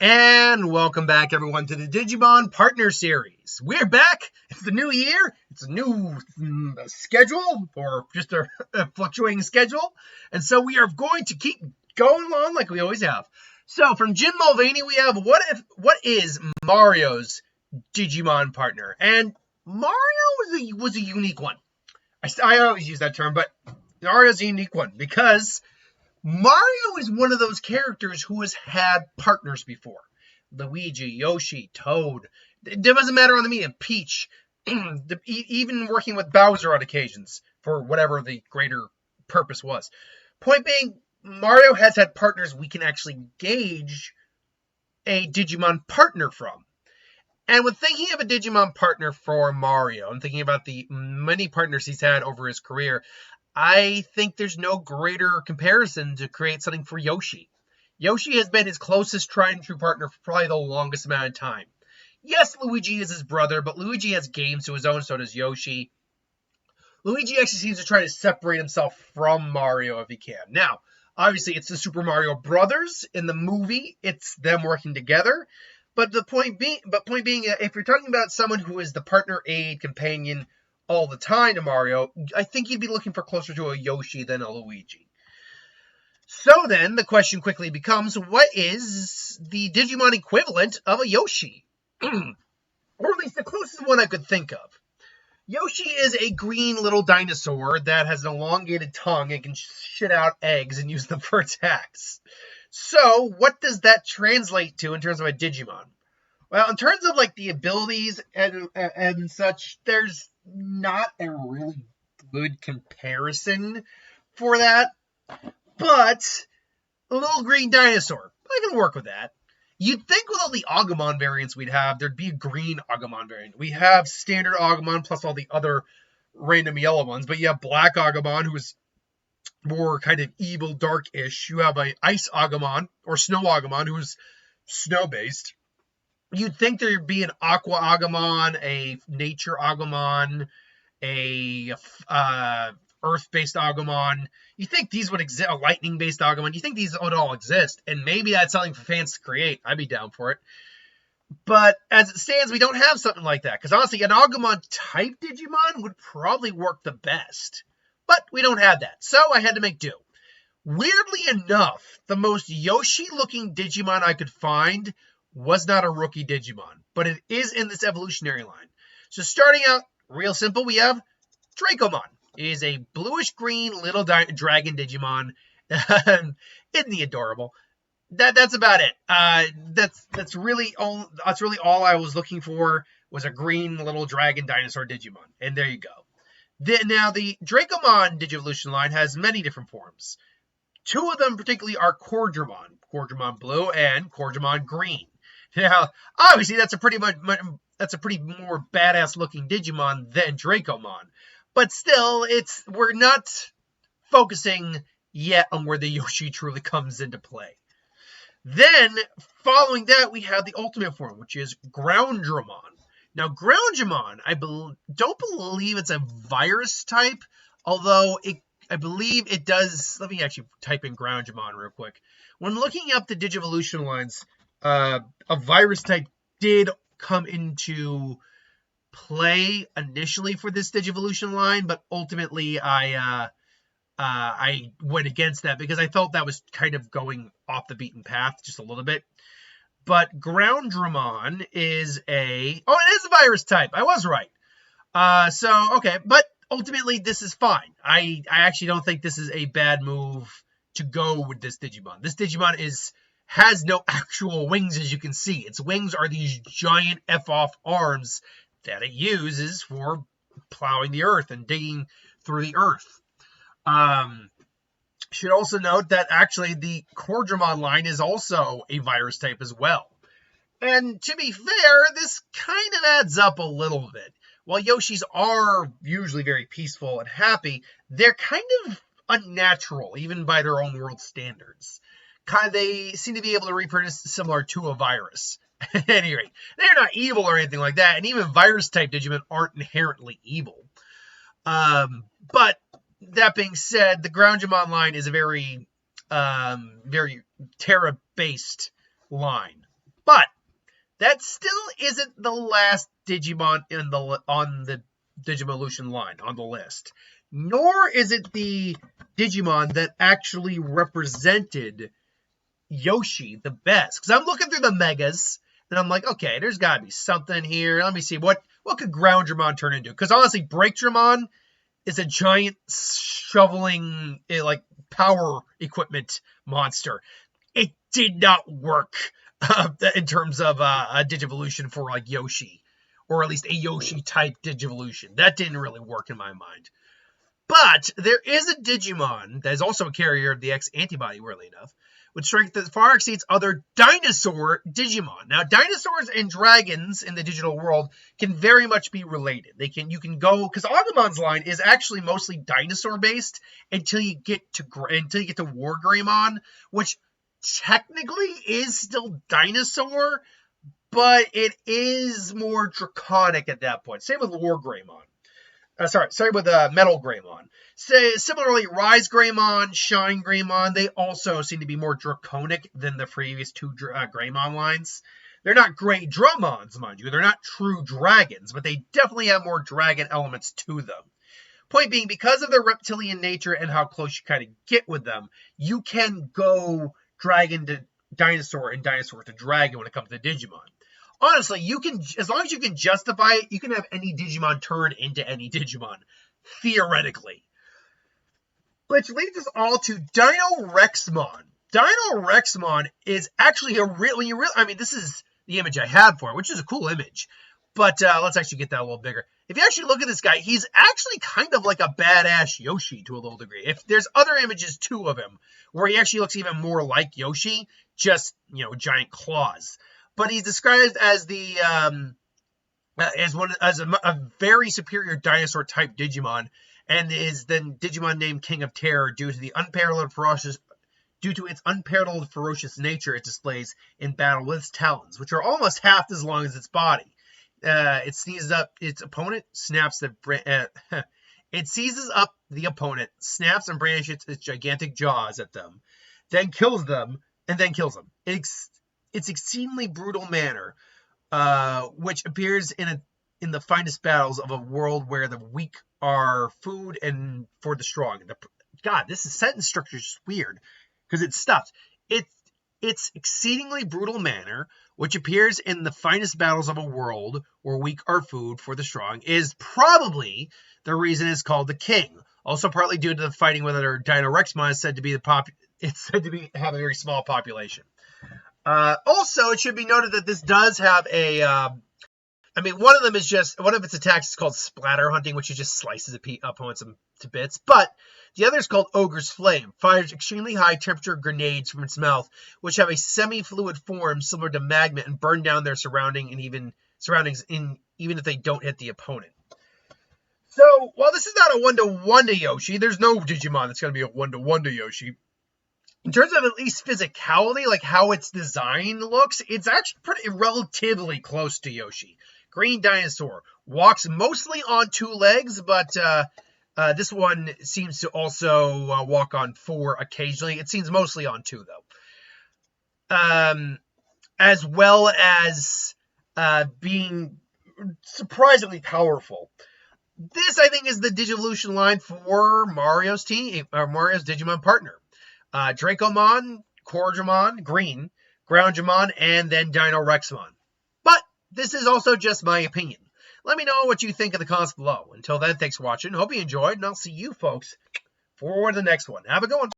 And welcome back, everyone, to the Digimon Partner Series. We're back. It's the new year. It's a new schedule, or just a fluctuating schedule. And so we are going to keep going along like we always have. So from Jim Mulvaney, we have what is Mario's Digimon partner? And Mario was a unique one. I always use that term, but Mario's a unique one because Mario is one of those characters who has had partners before. Luigi, Yoshi, Toad. It doesn't matter on the medium. Peach. Even working with Bowser on occasions for whatever the greater purpose was. Point being, Mario has had partners we can actually gauge a Digimon partner from. And when thinking of a Digimon partner for Mario, and thinking about the many partners he's had over his career, I think there's no greater comparison to create something for Yoshi. Yoshi has been his closest tried and true partner for probably the longest amount of time. Yes, Luigi is his brother, but Luigi has games to his own, so does Yoshi. Luigi actually seems to try to separate himself from Mario if he can. Now, obviously, it's the Super Mario Brothers in the movie. It's them working together. But point being, if you're talking about someone who is the partner, aid, companion, all the time to Mario, I think you'd be looking for closer to a Yoshi than a Luigi. So then, the question quickly becomes, what is the Digimon equivalent of a Yoshi? Or at least the closest one I could think of. Yoshi is a green little dinosaur that has an elongated tongue and can shit out eggs and use them for attacks. So, what does that translate to in terms of a Digimon? Well, in terms of like the abilities and such, there's not a really good comparison for that. But a little green dinosaur, I can work with that. You'd think with all the Agumon variants we'd have, there'd be a green Agumon variant. We have standard Agumon plus all the other random yellow ones, but you have Black Agumon, who's more kind of evil, dark-ish. You have a Ice Agumon, or Snow Agumon, who's snow-based. You'd think there'd be an Aqua Agumon, a Nature Agumon, a Earth-based Agumon. You think these would exist, a Lightning-based Agumon. You think these would all exist, and maybe that's something for fans to create. I'd be down for it. But as it stands, we don't have something like that, because honestly, an Agumon-type Digimon would probably work the best. But we don't have that, so I had to make do. Weirdly enough, the most Yoshi-looking Digimon I could find was not a rookie Digimon, but it is in this evolutionary line. So starting out real simple, we have Dracomon. It is a bluish-green little dragon Digimon. Isn't he adorable? That's about it. That's really all I was looking for, was a green little dragon dinosaur Digimon, and there you go. Now, the Dracomon Digivolution line has many different forms. Two of them particularly are Cordramon Blue and Cordramon Green. Now, obviously, that's a pretty more badass looking Digimon than Dracomon, but still, we're not focusing yet on where the Yoshi truly comes into play. Then, following that, we have the ultimate form, which is Groundramon. Now, Groundramon, I don't believe it's a virus type, although I believe it does. Let me actually type in Groundramon real quick. When looking up the Digivolution lines, a virus type did come into play initially for this Digivolution line, but ultimately I went against that because I felt that was kind of going off the beaten path just a little bit. But Groundramon is it is a virus type. I was right. Okay, but ultimately this is fine. I actually don't think this is a bad move to go with this Digimon. This Digimon has no actual wings, as you can see. Its wings are these giant F-off arms that it uses for plowing the earth and digging through the earth. Should also note that actually the Cordramon line is also a virus type as well. And to be fair, this kind of adds up a little bit. While Yoshis are usually very peaceful and happy, they're kind of unnatural, even by their own world standards. They seem to be able to reproduce similar to a virus. At any rate, they're not evil or anything like that, and even virus-type Digimon aren't inherently evil. But that being said, the Groundramon line is a very Terra-based line. But that still isn't the last Digimon on the Digivolution line on the list. Nor is it the Digimon that actually represented Yoshi the best. Because I'm looking through the megas, and I'm like, okay, there's got to be something here. Let me see, what could Groundramon turn into? Because honestly, Breakdramon is a giant shoveling, like, power equipment monster. It did not work in terms of a Digivolution for, like, Yoshi. Or at least a Yoshi-type Digivolution. That didn't really work in my mind. But there is a Digimon that is also a carrier of the X antibody, weirdly enough, with strength that far exceeds other dinosaur Digimon. Now, dinosaurs and dragons in the digital world can very much be related. You can go, because Agumon's line is actually mostly dinosaur based until you get to Wargreymon, which technically is still dinosaur, but it is more draconic at that point. Same with Wargreymon. With Metal Greymon. Similarly, Rise Greymon, Shine Greymon, they also seem to be more draconic than the previous two Greymon lines. They're not great Drummons, mind you. They're not true dragons, but they definitely have more dragon elements to them. Point being, because of their reptilian nature and how close you kind of get with them, you can go dragon to dinosaur and dinosaur to dragon when it comes to Digimon. Honestly, you can, as long as you can justify it, you can have any Digimon turn into any Digimon, theoretically. Which leads us all to Dino Rexmon. Dino Rexmon is actually this is the image I have for it, which is a cool image. But let's actually get that a little bigger. If you actually look at this guy, he's actually kind of like a badass Yoshi to a little degree. If there's other images too of him where he actually looks even more like Yoshi, just, giant claws. But he's described as a very superior dinosaur type Digimon, and is then Digimon named King of Terror due to its unparalleled ferocious nature it displays in battle with its talons, which are almost half as long as its body. It seizes up its opponent, it seizes up the opponent, snaps and brandishes its gigantic jaws at them, then kills them, and then kills them. Its exceedingly brutal manner, which appears in the finest battles of a world where the weak are food and for the strong. This sentence structure is weird because it stops. Its exceedingly brutal manner, which appears in the finest battles of a world where weak are food for the strong, is probably the reason it's called the King. Also, partly due to the fighting with other Dino Rexmon is said to be have a very small population. Also, it should be noted that this does have one of its attacks is called Splatter Hunting, which just slices opponents to bits, but the other is called Ogre's Flame, fires extremely high temperature grenades from its mouth, which have a semi-fluid form similar to magma and burn down their surroundings even if they don't hit the opponent. So, while this is not a one-to-one to Yoshi, there's no Digimon that's going to be a one-to-one to Yoshi. In terms of at least physicality, like how its design looks, it's actually relatively close to Yoshi. Green dinosaur. Walks mostly on two legs, but this one seems to also walk on four occasionally. It seems mostly on two, though. As well as being surprisingly powerful. This, I think, is the Digivolution line for Mario's Digimon partner. Dracomon, Coromon, Green, Groundramon, and then Dino Rexmon. But this is also just my opinion. Let me know what you think in the comments below. Until then, thanks for watching. Hope you enjoyed, and I'll see you folks for the next one. Have a good one.